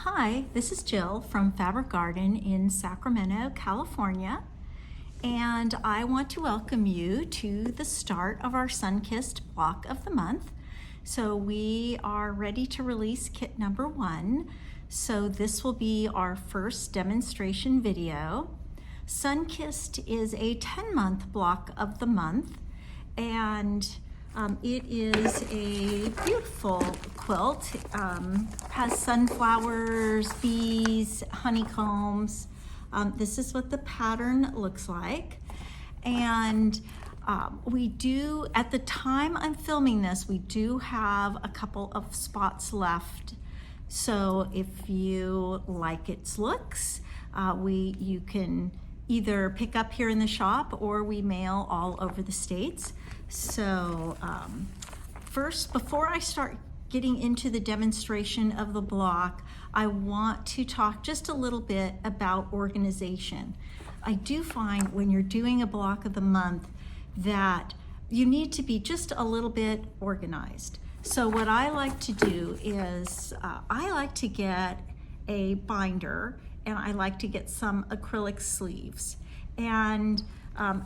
Hi, this is Jill from Fabric Garden in Sacramento, California, and I want to welcome you to the start of our Sun-kissed block of the month. So we are ready to release kit number 1. So this will be our first demonstration video. Sun-kissed is a 10-month block of the month, and it is a beautiful quilt. Has sunflowers, bees, honeycombs. This is what the pattern looks like. And we do, at the time I'm filming this, we do have a couple of spots left. So if you like its looks, you can either pick up here in the shop or we mail all over the States. So first, before I start getting into the demonstration of the block, I want to talk just a little bit about organization. I do find when you're doing a block of the month that you need to be just a little bit organized. So what I like to do is I like to get a binder and I like to get some acrylic sleeves. And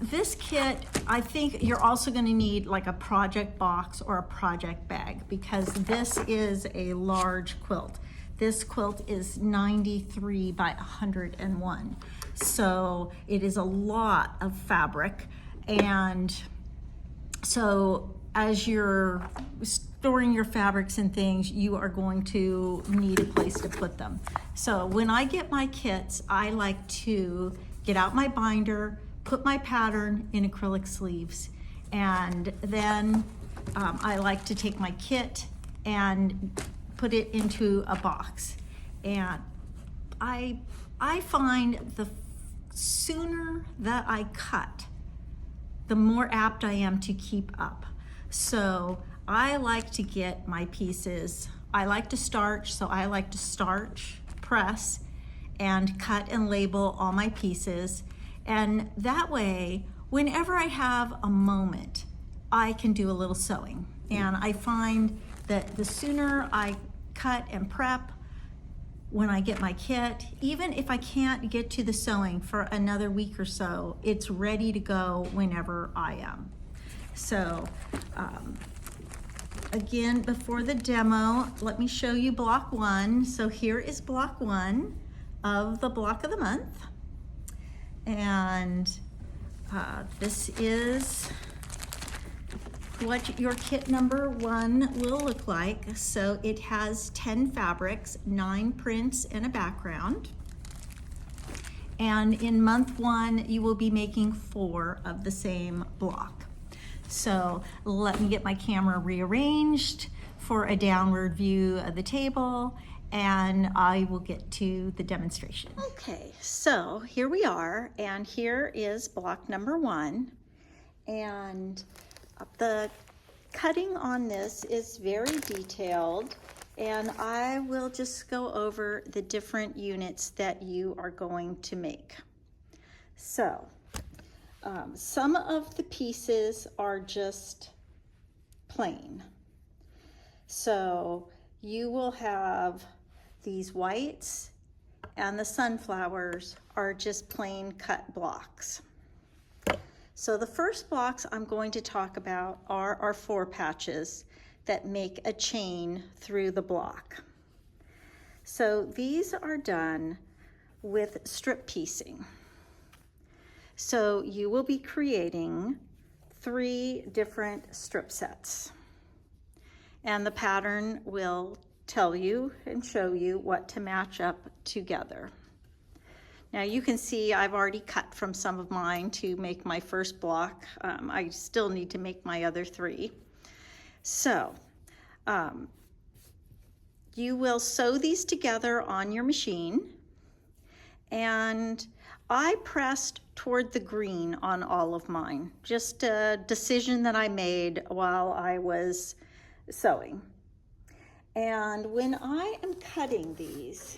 this kit, I think you're also going to need like a project box or a project bag because this is a large quilt. This quilt is 93 by 101. So it is a lot of fabric. And so as you're storing your fabrics and things, you are going to need a place to put them. So when I get my kits, I like to get out my binder, put my pattern in acrylic sleeves, and then I like to take my kit and put it into a box. And I find the sooner that I cut, the more apt I am to keep up. So I like to get my pieces, I like to starch, so I like to starch, press, and cut and label all my pieces. And that way, whenever I have a moment, I can do a little sewing. And I find that the sooner I cut and prep, when I get my kit, even if I can't get to the sewing for another week or so, it's ready to go whenever I am. So again, before the demo, let me show you block 1. So here is block 1 of the block of the month. And this is what your kit number 1 will look like. So it has 10 fabrics, 9 prints, and a background. And in month 1, you will be making 4 of the same block. So let me get my camera rearranged for a downward view of the table, and I will get to the demonstration. Okay, so here we are, and here is block number 1. And the cutting on this is very detailed, and I will just go over the different units that you are going to make. So some of the pieces are just plain. So you will have these whites, and the sunflowers are just plain cut blocks. So the first blocks I'm going to talk about are our 4 patches that make a chain through the block. So these are done with strip piecing. So you will be creating 3 different strip sets, and the pattern will tell you and show you what to match up together. Now you can see I've already cut from some of mine to make my first block. I still need to make my other 3. So you will sew these together on your machine, and I pressed toward the green on all of mine. Just a decision that I made while I was sewing. And when I am cutting these,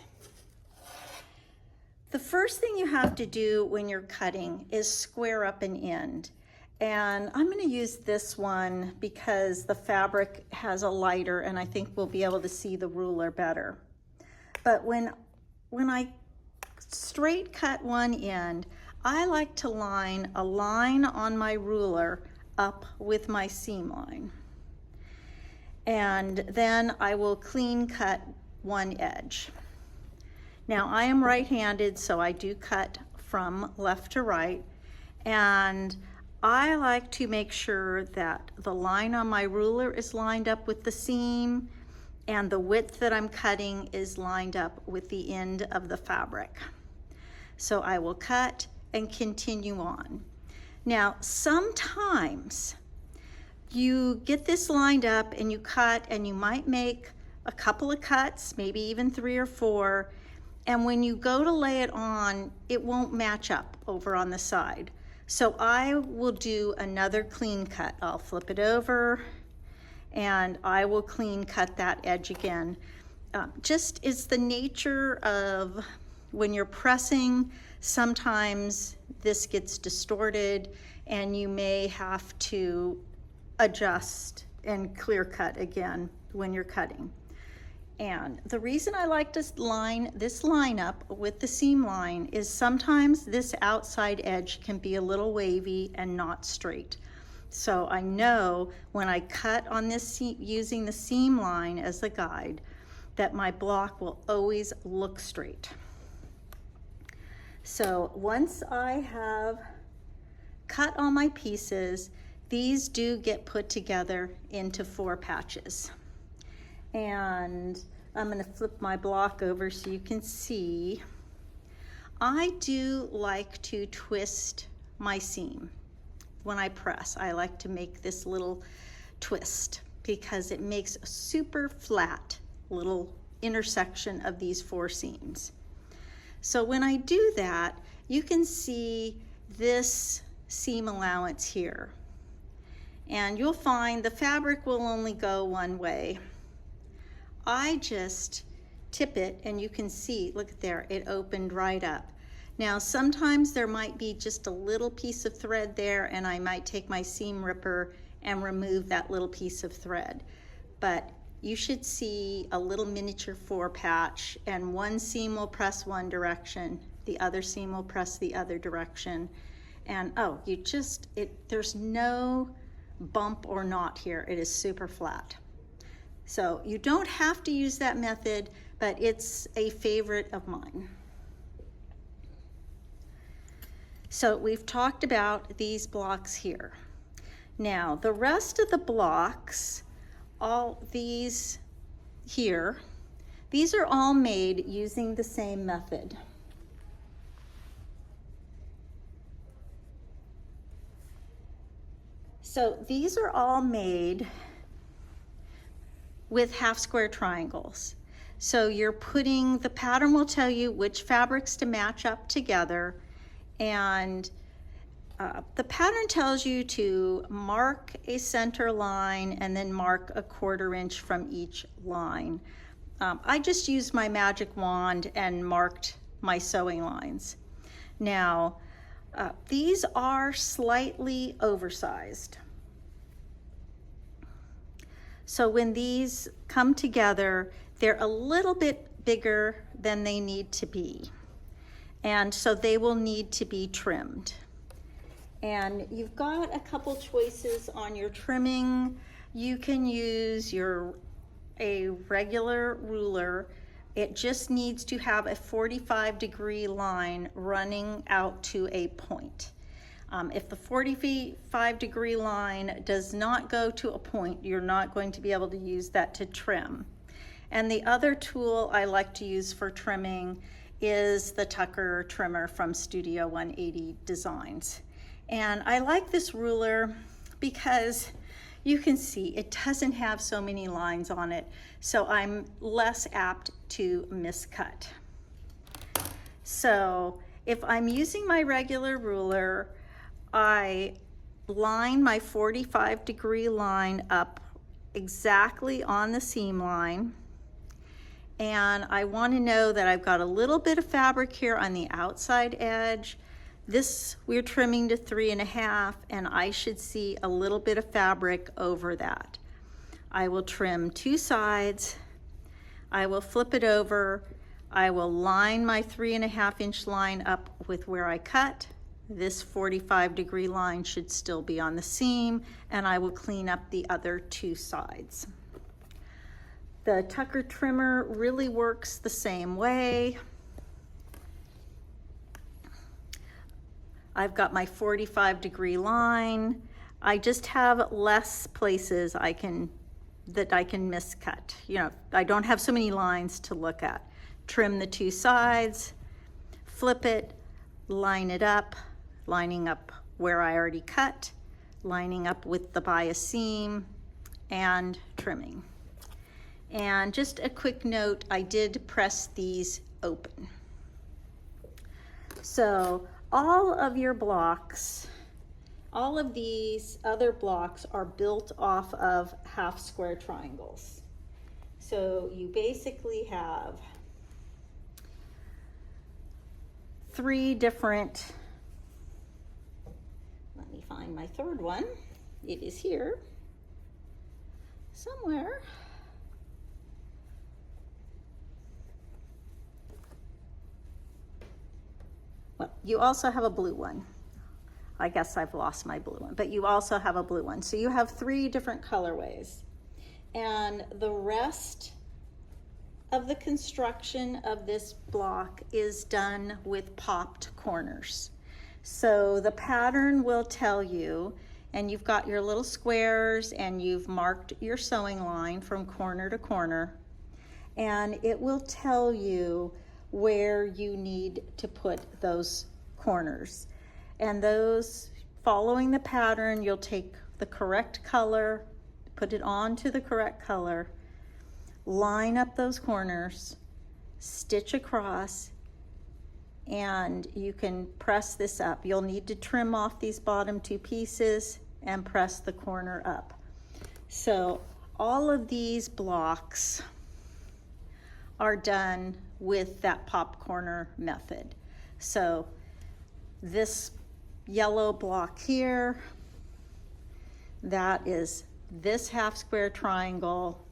the first thing you have to do when you're cutting is square up an end. And I'm going to use this one because the fabric has a lighter and I think we'll be able to see the ruler better. But when I straight cut one end, I like to line a line on my ruler up with my seam line. And then I will clean cut one edge. Now I am right-handed, so I do cut from left to right, and I like to make sure that the line on my ruler is lined up with the seam and the width that I'm cutting is lined up with the end of the fabric. So I will cut and continue on. Now, sometimes you get this lined up and you cut and you might make a couple of cuts, maybe even 3 or 4, and when you go to lay it on, it won't match up over on the side. So I will do another clean cut. I'll flip it over and I will clean cut that edge again. Just it's the nature of when you're pressing, sometimes this gets distorted and you may have to adjust and clear cut again when you're cutting. And the reason I like to line this line up with the seam line is sometimes this outside edge can be a little wavy and not straight. So I know when I cut on this seam, using the seam line as the guide, that my block will always look straight. So once I have cut all my pieces, these do get put together into 4 patches. And I'm going to flip my block over so you can see. I do like to twist my seam when I press. I like to make this little twist because it makes a super flat little intersection of these 4 seams. So when I do that, you can see this seam allowance here. And you'll find the fabric will only go one way. I just tip it and you can see, look there, it opened right up. Now sometimes there might be just a little piece of thread there and I might take my seam ripper and remove that little piece of thread. But you should see a little miniature 4 patch and one seam will press one direction, the other seam will press the other direction. And oh, there's no bump or knot here, it is super flat. So you don't have to use that method, but it's a favorite of mine. So we've talked about these blocks here. Now the rest of the blocks, all these here, these are all made using the same method. So these are all made with half square triangles. So you're putting, the pattern will tell you which fabrics to match up together, and the pattern tells you to mark a center line and then mark a 1/4 inch from each line. I just used my magic wand and marked my sewing lines. Now, these are slightly oversized. So when these come together, they're a little bit bigger than they need to be. And so they will need to be trimmed. And you've got a couple choices on your trimming. You can use a regular ruler. It just needs to have a 45-degree line running out to a point. If the 45-degree line does not go to a point, you're not going to be able to use that to trim. And the other tool I like to use for trimming is the Tucker trimmer from Studio 180 Designs. And I like this ruler because you can see it doesn't have so many lines on it, so I'm less apt to miscut. So if I'm using my regular ruler, I line my 45-degree line up exactly on the seam line, and I want to know that I've got a little bit of fabric here on the outside edge. This we're trimming to 3.5, and I should see a little bit of fabric over that. I will trim 2 sides, I will flip it over, I will line my 3.5 inch line up with where I cut. This 45-degree line should still be on the seam, and I will clean up the other 2 sides. The Tucker trimmer really works the same way. I've got my 45-degree line. I just have less places that I can miscut. You know, I don't have so many lines to look at. Trim the 2 sides, flip it, line it up, lining up where I already cut, lining up with the bias seam, and trimming. And just a quick note, I did press these open. So all of your blocks, all of these other blocks are built off of half square triangles. So you basically have 3 different, let me find my 3rd one. It is here somewhere. Well, you also have a blue one. I guess I've lost my blue one, but you also have a blue one. So you have 3 different colorways. And the rest of the construction of this block is done with popped corners. So the pattern will tell you, and you've got your little squares and you've marked your sewing line from corner to corner, and it will tell you where you need to put those corners. And those, following the pattern, you'll take the correct color, put it onto the correct color, line up those corners, stitch across, and you can press this up. You'll need to trim off these bottom 2 pieces and press the corner up. So all of these blocks are done with that pop corner method. So this yellow block here, that is this half square triangle,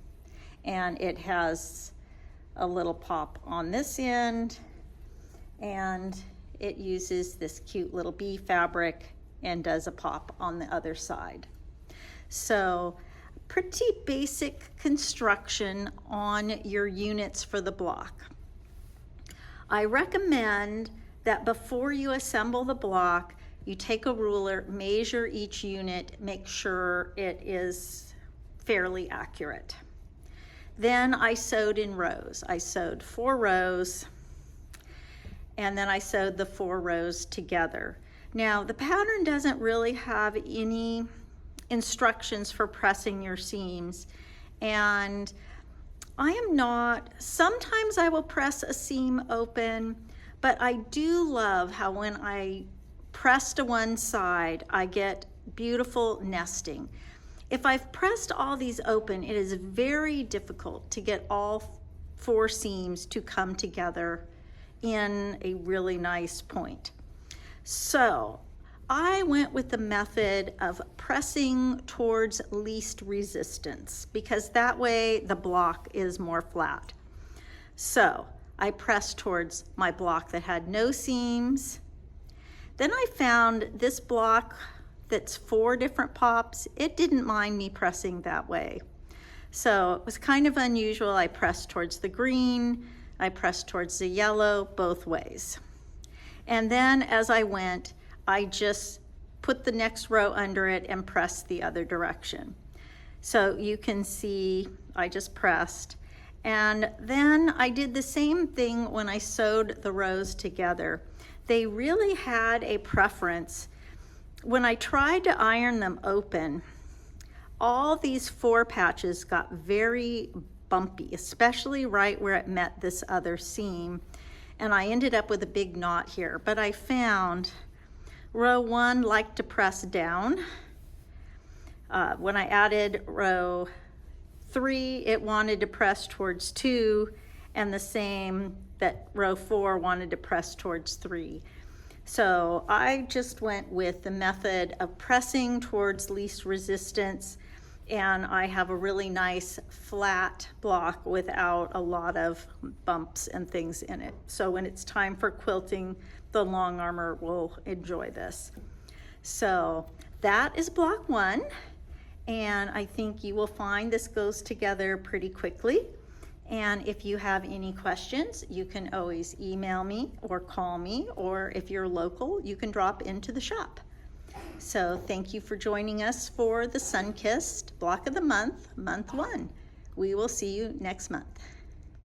and it has a little pop on this end, and it uses this cute little bee fabric and does a pop on the other side. So pretty basic construction on your units for the block. I recommend that before you assemble the block, you take a ruler, measure each unit, make sure it is fairly accurate. Then I sewed in rows. I sewed 4 rows, and then I sewed the 4 rows together. Now, the pattern doesn't really have any instructions for pressing your seams, and I am not, sometimes I will press a seam open, but I do love how when I press to one side, I get beautiful nesting. If I've pressed all these open, it is very difficult to get all 4 seams to come together in a really nice point. So I went with the method of pressing towards least resistance, because that way the block is more flat. So I pressed towards my block that had no seams. Then I found this block that's 4 different pops. It didn't mind me pressing that way. So it was kind of unusual. I pressed towards the green, I pressed towards the yellow, both ways. And then as I went, I just put the next row under it and pressed the other direction. So you can see I just pressed. And then I did the same thing when I sewed the rows together. They really had a preference. When I tried to iron them open, all these 4 patches got very bumpy, especially right where it met this other seam. And I ended up with a big knot here. But I found row 1 liked to press down. When I added row 3, it wanted to press towards 2, and the same that row 4 wanted to press towards 3. So I just went with the method of pressing towards least resistance. and I have a really nice flat block without a lot of bumps and things in it. So when it's time for quilting, the long armor will enjoy this. So that is block 1, and I think you will find this goes together pretty quickly. And if you have any questions, you can always email me or call me, or if you're local, you can drop into the shop. So thank you for joining us for the Sun-Kissed Block of the Month, Month 1. We will see you next month.